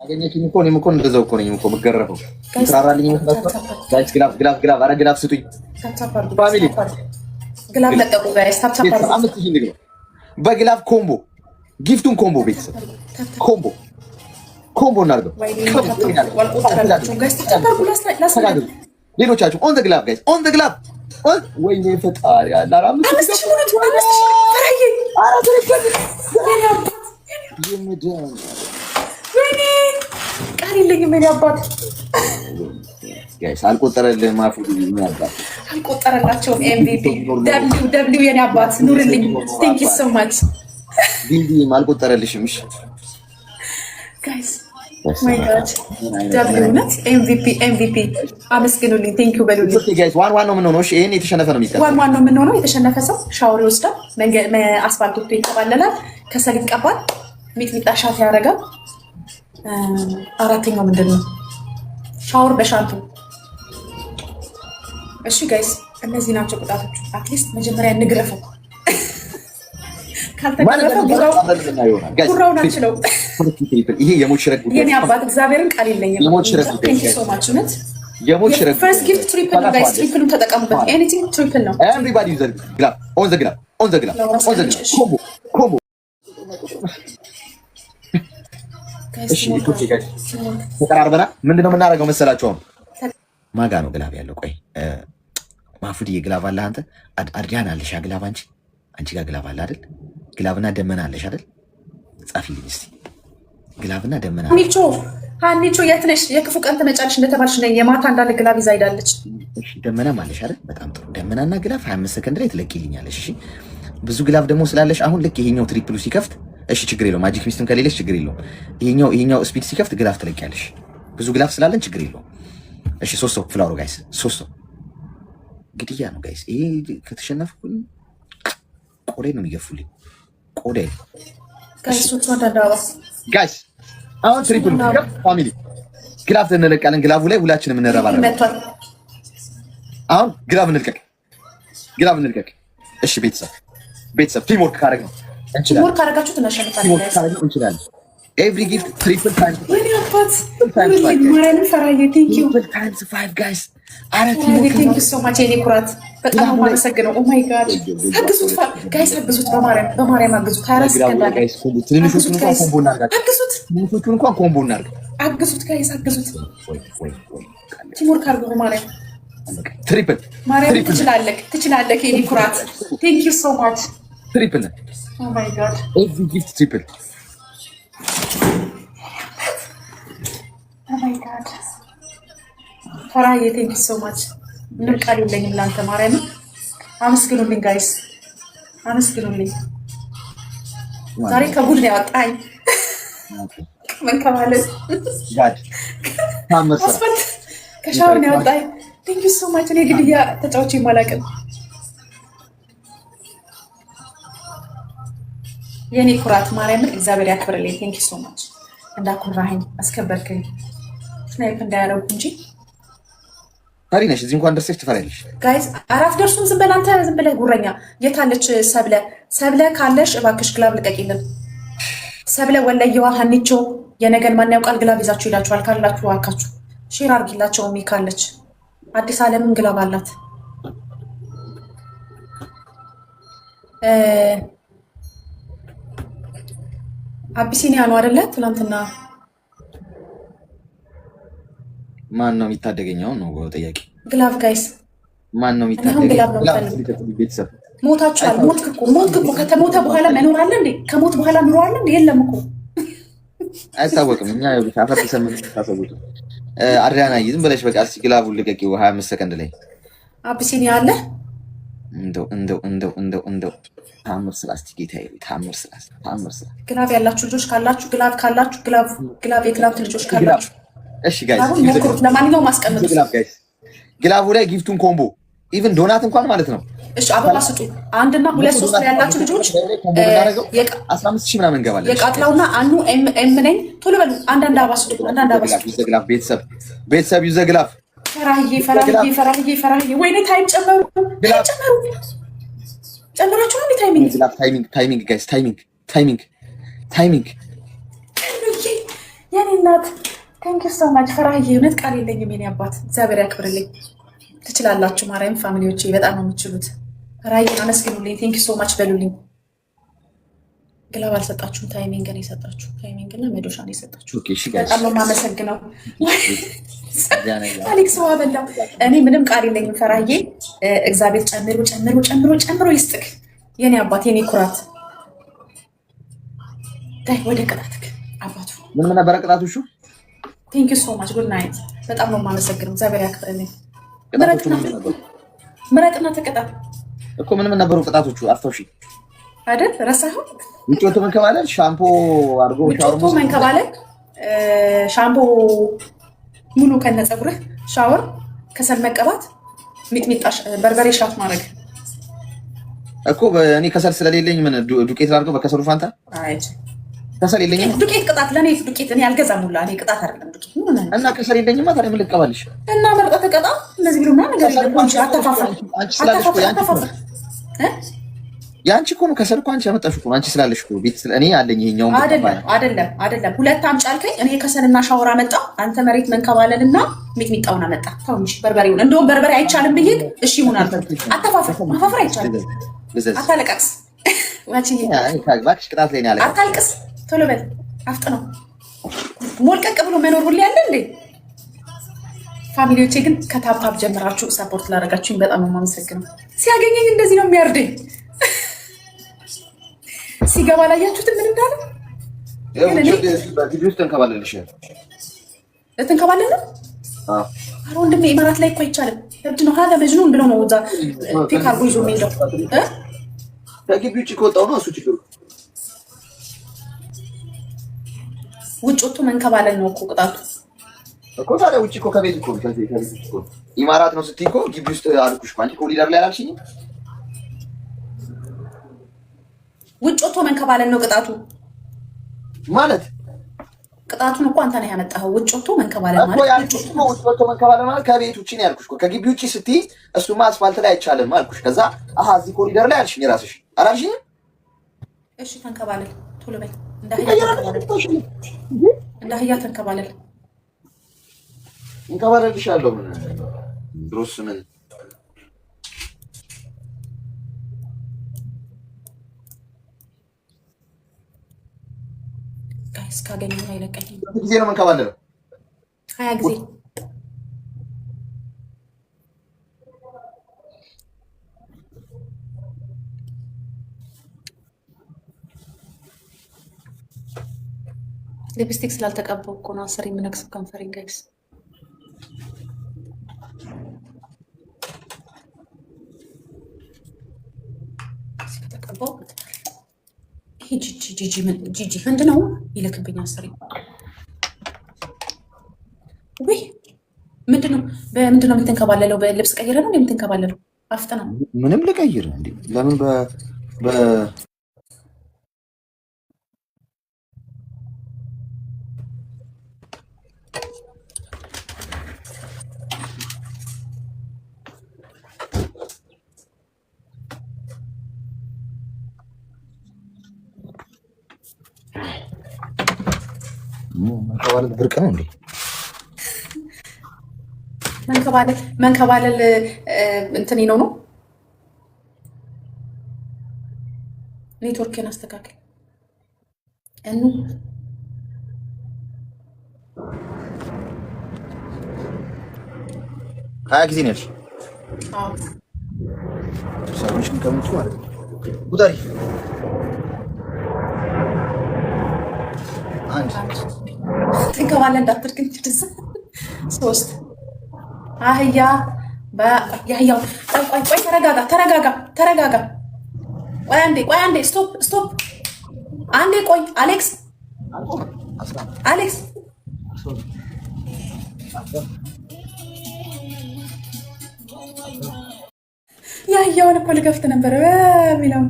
አገኘችኝ እኮ እኔም እኮ እንደዛው እኮ ነኝ እኮ መገረፈው ትራራልኝ መስላችሁ ጋይስ ግላፍ አረ ግላፍ ስጡኝ ፋሚሊ ግላፍ ለቀቁ ጋይስ ታፕታፕ አድርጉ በግላፍ ኮምቦ ጊፍቱን ኮምቦ ቤተሰብ ኮምቦ እናድርገው ሌሎቻችሁ ኦን ዘ ግላፍ ጋይስ ኦን ዘ ግላፍ ወይኔ ፈጣሪ አላራም ቃል የለኝም እኔ አባት ጋይስ አልቆጠረልህም አፉ ይያባል አልቆጠረላቸውም ኤምቪፒ ደብሊው የኔ አባት ኑርልኝ ቴንክ ዩ ሶ ማች ዲዲ አልቆጠረልሽም እሺ ጋይስ ማይ ጋድ ደብሊው ነት ኤምቪፒ አመስግኑልኝ ቴንክ ዩ በሉልኝ ኦኬ ጋይስ ዋን ነው የምንሆነው እሺ ይሄን የተሸነፈ ነው የሚቀር ዋን ነው የምንሆነው የተሸነፈ ሰው ሻወር ይወስዳል አስፋልት ወጥቶ ይቀባለላል ከሰል ይቀባል ሚጥሚጣ ሻት ያደርጋል አራተኛው ምንድነው ሻወር በሻምፑ እሺ ጋይስ እነዚህ ናቸው ቁጣቶቹ አትሊስት መጀመሪያ እንግረፈው ካልተገረፈው ጉራውን አንችለው ይሄ የሞት ሽረግ የኔ አባት እግዚአብሔርን ቃል የለኝም የሞት ሽረግ ቴንክ ዩ ሶ ማች ነት የሞት ሽረግ ፈርስት ጊፍት ትሪፕል ነው ጋይስ ትሪፕሉን ተጠቀሙበት ኤኒቲንግ ትሪፕል ነው ኤቭሪባዲ ዩዝ ግላፍ ኦን ዘ ግላፍ ኮምቦ እሺ ኢኮቼ ጋይስ ተቀራርበና ምንድነው የምናደርገው መሰላችሁ አሁን ማጋ ነው ግላፍ ያለው ቆይ ማፉዲ ግላፍ አለ አንተ አድሪያን አለሽ ግላፍ አንቺ ጋር ግላፍ አለ አይደል ግላፍና ደመና አለሽ አይደል ጻፊልኝ እስቲ ግላፍና ደመና ሃኒቾ የት ነሽ የክፉ ቀን ተመጫለሽ እንደተባልሽ ነኝ የማታ እንዳለ ግላፍ ይዛ ሄዳለች እሺ ደመና ማለሽ አይደል በጣም ጥሩ ደመናና ግላፍ 25 ሰከንድ ላይ ትለቂልኛለሽ እሺ ብዙ ግላፍ ደግሞ ስላለሽ አሁን ልክ ይሄኛው ትሪፕሉ ሲከፍት እሺ ችግር የለውም ማጂክ ሚስትም ከሌለሽ ችግር የለውም ይሄኛው ስፒድ ሲከፍት ግላፍ ትለቂያለሽ ብዙ ግላፍ ስላለን ችግር የለውም እሺ 3 ሰው ፍላወር ጋይስ 3 ሰው ግድያ ነው ጋይስ ይሄ ከተሸነፍኩኝ ቆዴ ነው የሚገፉልኝ ቆዴ ጋይስ አሁን ትሪፕል ፋሚሊ ግላፍ እንለቃለን ግላፉ ላይ ሁላችንም እንረባለን አሁን ግላፍ እንልቀቅ እሺ ቤተሰብ ቲም ወርክ ካረግ ነው ቲሞር ካረጋችሁ እንችላለን ኤቭሪ ጊፍት ትሪፕል ታይምስ ወይኔ አባት ማረን ፈራዬ ቴንክ ዩ ትሪፕል ታይምስ 5 ጋይስ አረ ቴንክ ዩ ሶ ማች የኔ ኩራት በጣም ማመሰግነው ኦ ማይ ጋድ አግዙት ጋይስ አግዙት በማርያም አግዙት 24 ሰከንድ አለ ጋይስ ትንሹን እንኳን ኮምቦ እናርጋ አግዙት ጋይስ አግዙት ቲሞር ካርጎ በማርያም ትሪፕል ማርያም ትችላለህ የኔ ኩራት ቴንክ ዩ ሶ ማች ትሪፕል ኦ ማይ ጋድ ኤቭሪ ጊፍት ትሪፕል ኦ ማይ ጋድ ፈራዬ ቴንክ ዩ ሶ ማች ምን ቃል የለኝም ላንተ ማርያም አመስግኑልኝ ጋይስ አመስግኑልኝ ዛሬ ከጉድ ነው ያወጣኝ ምን ከማለት ጋድ አስፈት ከሻወር ነው ያወጣኝ ቴንክ ዩ ሶ ማች እኔ ግድያ ተጫውቼ ማላቅም የኔ ኩራት ማርያምን እግዚአብሔር ያክብርልኝ ቴንክ ዩ ሶ ማች እንዳኩራኸኝ አስከበርከኝ ስናይፕ እንዳያረጉ እንጂ ታሪ ነሽ እዚህ እንኳን ደርሰሽ ትፈሪያለሽ ጋይስ አራት ደርሱም ዝም ብለህ ጉረኛ የታለች ሰብለ ካለሽ እባክሽ ግላብ ልቀቂልን ሰብለ ወለየዋ ሀኒቾ የነገን ማን ያውቃል ግላብ ይዛችሁ ሄዳችኋል ካላችሁ አካችሁ ሼር አርጊላቸው ካለች አዲስ ዓለምን ግላብ አላት አቢሲኒያ ነው አይደለ ትናንትና ማን ነው የሚታደገኛው ነው ጥያቄ ግላቭ ጋይስ ማን ነው የሚታደገው ቤተሰብ ሞታችኋል ሞት እኮ ከተሞተ በኋላ መኖር አለ እንዴ ከሞት በኋላ ኑሮ አለ እንዴ የለም እኮ አይታወቅም እኛ አፈር ተሰምተን ታሰቡት አድሪያና ዝም ብለሽ በቃ እስኪ ግላቡን ልቀቂው 25 ሰከንድ ላይ አቢሲኒያ አለ እንደው ታምር ስላስቲ ጌታዬ ታምር ስላስቲ ግላቭ ያላችሁ ልጆች ካላችሁ ግላቭ ካላችሁ ግላቭ የግላቭ ልጆች ካላችሁ እሺ ጋይስ ለማንኛውም አስቀምጡ ግላቡ ላይ ጊፍቱን ኮምቦ ኢቭን ዶናት እንኳን ማለት ነው እሺ አበባ ስጡ አንድና ሁለት ሶስት ያላችሁ ልጆች 15000 ምናምን እንገባለን የቃጥላውና አኑ ኤም ነኝ ቶሎ በሉ አንዳንድ አበባ ስጡ ግላፍ ቤተሰብ ዩዘ ግላፍ ፈራዬ ወይኔ ታይም ጨመራችሁ አንዴ ታይሚንግ ጋይስ ታይሚንግ የኔ እናት ቴንኪው ሶ ማች ፈራዬ። እውነት ቃል የለኝም የኔ አባት፣ እግዚአብሔር ያክብርልኝ። ትችላላችሁ ማርያም ፋሚሊዎቼ፣ በጣም ነው የምትችሉት። ፈራዬን አመስግኑልኝ፣ ቴንኪው ሶ ማች በሉልኝ። ግላብ አልሰጣችሁም፣ ታይሚንግ ነው የሰጣችሁ። ታይሚንግ እና መዶሻ ነው የሰጣችሁ። በጣም ነው የማመሰግነው። አሌክስ ውሃ በላው። እኔ ምንም ቃል የለኝም ፈራዬ። እግዚአብሔር ጨምሮ ጨምሮ ጨምሮ ጨምሮ ይስጥክ የኔ አባት፣ የኔ ኩራት። ዳይ ወደ ቅጣትክ አባቱ። ምን ነበረ ቅጣቱ? እሺ ቴንክ ዩ ሶ ማች ጉድ ናይት። በጣም ነው የማመሰግነው። እግዚአብሔር ያክብርልኝ። ምረጥና ተቀጣ እኮ። ምን ነበሩ ቅጣቶቹ? አስታውሺ አይደል? ረሳኸው? ውጭ ወጥቶ መንከባለል፣ ሻምፖ አድርጎ ሻወር መንከባለል፣ ሻምፖ ሙሉ ከነ ፀጉርህ፣ ሻወር፣ ከሰል መቀባት፣ ሚጥሚጣ በርበሬ ሻት ማድረግ እኮ። እኔ ከሰል ስለሌለኝ ምን ዱቄት ላድርገው በከሰሉ ፋንታ? አይ ከሰል የለኝም። ዱቄት ቅጣት ለኔ ዱቄት እኔ አልገዛም ሁላ። እኔ ቅጣት አይደለም ዱቄት እና ከሰል የለኝማ። ታዲያ ምን ልቀባልሽ? እና መርጠህ ተቀጣ። እነዚህ ብሎ ምናምን ነገር የለም። አታፋፍር አታፋፍር። የአንቺ እኮ ነው ከሰል እኮ አንቺ ያመጣሽው እኮ አንቺ ስላለሽ እኮ ቤት እኔ አለኝ። ይሄኛው አይደለም ሁለት አምጪ አልከኝ። እኔ ከሰልና ሻወር አመጣ፣ አንተ መሬት መንከባለልና ሚጥሚጣውን አመጣ። ተው እንጂ በርበሬውን። እንደውም በርበሬ አይቻልም ብዬ እሺ ይሁን አልኩ። አታፋፍር፣ ማፋፈር አይቻልም። አታለቃቅስ። እባክሽ ቅጣት ላይ ነው ያለ። አታልቅስ፣ ቶሎ በል አፍጥነው። ሞልቀቅ ብሎ መኖር ሁሌ ያለ እንዴ? ፋሚሊዎቼ ግን ከታፕታፕ ጀምራችሁ ሰፖርት ላደረጋችሁኝ በጣም ነው የማመሰግነው። ሲያገኘኝ እንደዚህ ነው የሚያርደኝ። ሲገባ ላያችሁት ምን እንዳለ ግቢ ውስጥ እንከባለልሽ። ልትንከባለል ነው? ኧረ ወንድሜ ኢማራት ላይ እኮ አይቻልም። እብድ ነው ሀለ መጅኑን ብሎ ነው እዛ ፒክ አርጎ ይዞ የሚሄደው። ከግቢ ውጭ ከወጣሁ ነው እሱ ችግሩ። ውጭ ወጥቶ መንከባለል ነው እኮ ቅጣቱ እኮ። ታዲያ ውጭ እኮ ከቤት እኮ ኢማራት ነው ስትይ እኮ ግቢ ውስጥ አልኩሽ እኮ። አንቺ እኮ ሊደር ላይ አላልሽኝም? ውጭ ወጥቶ መንከባለል ነው ቅጣቱ ማለት። ቅጣቱን እኮ አንተ ነህ ያመጣኸው። ውጭ ወጥቶ መንከባለል ማለት ውጭ ወጥቶ መንከባለል ማለት ከቤት ውጭ ነው ያልኩሽ እኮ። ከግቢ ውጭ ስትይ እሱማ አስፋልት ላይ አይቻልም አልኩሽ። ከዛ አሃ እዚህ ኮሪደር ላይ አልሽኝ። ራስሽ አላልሽኝም? እሺ ተንከባለል፣ ቶሎ በል። እንዳህያ ተንከባለል። እንከባለልሻለሁ። ምን ድሮስ ምን እስካገኘሁ አይለቀኝም። ጊዜ ነው መንከባለለው? 20 ጊዜ። ሊፕስቲክ ስላልተቀባው እኮ ነው 10 የምነክሰው ከንፈሬን ጋይስ። ከተቀባው ጂጂ ህንድ ነው ይልክብኝ 10። ወይ ምንድነው? በምንድነው የምትንከባለለው? በልብስ ቀይረ ነው የምትንከባለለው? አፍጥና ምንም ልቀይር እንዴ? ለምን መንከባለል ብርቅ ነው እንዴ? መንከባለል እንትን ነው። ኔትወርክን አስተካክል። 20 ጊዜ ነው ያልሽ? አዎ ሰዎች ከመጡ ማለት ነው። ጉዳሪ ትንከባለል እንዳትርግኝ። 3 አህያ የአህያው ቆይ ተረጋጋ። ቆይ አንዴ ስቶፕ አንዴ ቆይ አሌክስ የአህያውን እኮ ልከፍት ነበር የሚለው